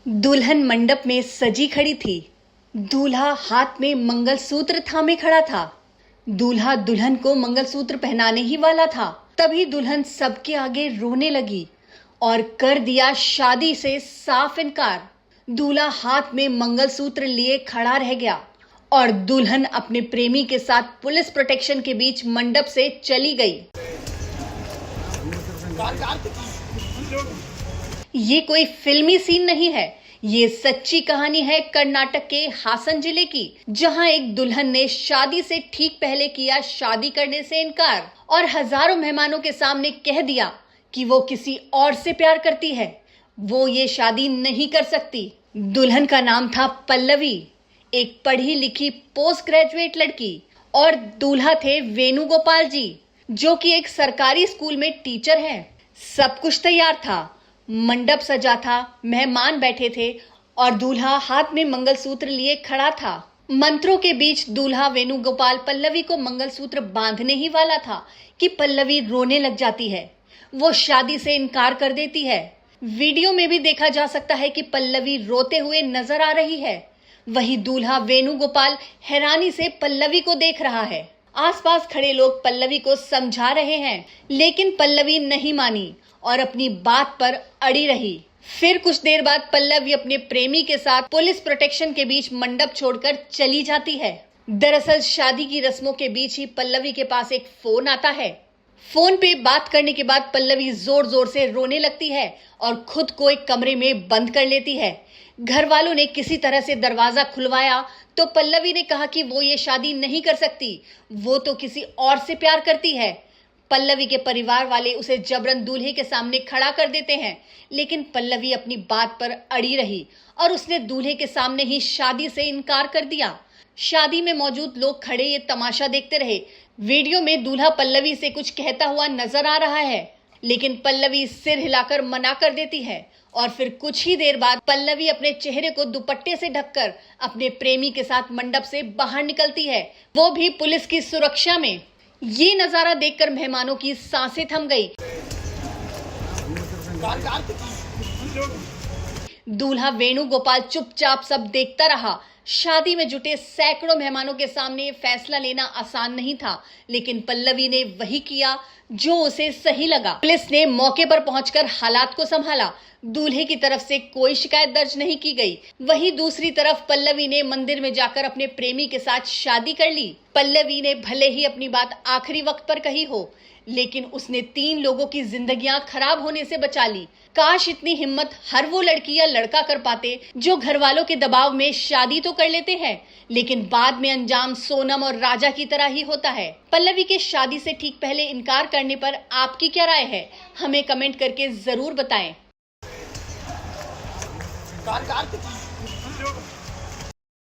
दुल्हन मंडप में सजी खड़ी थी। दूल्हा हाथ में मंगलसूत्र थामे खड़ा था। दूल्हा दुल्हन को मंगलसूत्र पहनाने ही वाला था, तभी दुल्हन सबके आगे रोने लगी और कर दिया शादी से साफ इनकार। दूल्हा हाथ में मंगलसूत्र लिए खड़ा रह गया और दुल्हन अपने प्रेमी के साथ पुलिस प्रोटेक्शन के बीच मंडप से चली गई। ये कोई फिल्मी सीन नहीं है, ये सच्ची कहानी है कर्नाटक के हासन जिले की, जहां एक दुल्हन ने शादी से ठीक पहले किया शादी करने से इनकार और हजारों मेहमानों के सामने कह दिया कि वो किसी और से प्यार करती है, वो ये शादी नहीं कर सकती। दुल्हन का नाम था पल्लवी, एक पढ़ी लिखी पोस्ट ग्रेजुएट लड़की, और दूल्हा थे वेणुगोपाल जी, जो कि एक सरकारी स्कूल में टीचर है। सब कुछ तैयार था, मंडप सजा था, मेहमान बैठे थे और दूल्हा हाथ में मंगलसूत्र लिए खड़ा था। मंत्रों के बीच दूल्हा वेणुगोपाल पल्लवी को मंगलसूत्र बांधने ही वाला था कि पल्लवी रोने लग जाती है। वो शादी से इनकार कर देती है। वीडियो में भी देखा जा सकता है कि पल्लवी रोते हुए नजर आ रही है। वहीं दूल्हा वेणुगोपाल हैरानी से पल्लवी को देख रहा है। आसपास खड़े लोग पल्लवी को समझा रहे हैं, लेकिन पल्लवी नहीं मानी और अपनी बात पर अड़ी रही। फिर कुछ देर बाद पल्लवी अपने प्रेमी के साथ पुलिस प्रोटेक्शन के बीच मंडप छोड़कर चली जाती है। दरअसल शादी की रस्मों के बीच ही पल्लवी के पास एक फोन आता है। फोन पे बात करने के बाद पल्लवी जोर जोर से रोने लगती है और खुद को एक कमरे में बंद कर लेती है। घर वालों ने किसी तरह से दरवाजा खुलवाया तो पल्लवी ने कहा कि वो ये शादी नहीं कर सकती, वो तो किसी और से प्यार करती है। पल्लवी के परिवार वाले उसे जबरन दूल्हे के सामने खड़ा कर देते हैं, लेकिन पल्लवी अपनी बात पर अड़ी रही और उसने दूल्हे के सामने ही शादी से इनकार कर दिया। शादी में मौजूद लोग खड़े ये तमाशा देखते रहे। वीडियो में दूल्हा पल्लवी से कुछ कहता हुआ नजर आ रहा है, लेकिन पल्लवी सिर हिलाकर मना कर देती है और फिर कुछ ही देर बाद पल्लवी अपने चेहरे को दुपट्टे से ढककर अपने प्रेमी के साथ मंडप से बाहर निकलती है, वो भी पुलिस की सुरक्षा में। ये नजारा देखकर मेहमानों की सांसें थम गई। दूल्हा वेणुगोपाल चुपचाप सब देखता रहा। शादी में जुटे सैकड़ों मेहमानों के सामने ये फैसला लेना आसान नहीं था, लेकिन पल्लवी ने वही किया जो उसे सही लगा। पुलिस ने मौके पर पहुंचकर हालात को संभाला। दूल्हे की तरफ से कोई शिकायत दर्ज नहीं की गई। वहीं दूसरी तरफ पल्लवी ने मंदिर में जाकर अपने प्रेमी के साथ शादी कर ली। पल्लवी ने भले ही अपनी बात आखिरी वक्त पर कही हो, लेकिन उसने 3 लोगों की जिंदगियां खराब होने से बचा ली। काश इतनी हिम्मत हर वो लड़की या लड़का कर पाते जो घर वालों के दबाव में शादी तो कर लेते हैं, लेकिन बाद में अंजाम सोनम और राजा की तरह ही होता है। पल्लवी के शादी से ठीक पहले इनकार करने पर आपकी क्या राय है, हमें कमेंट करके जरूर बताएं।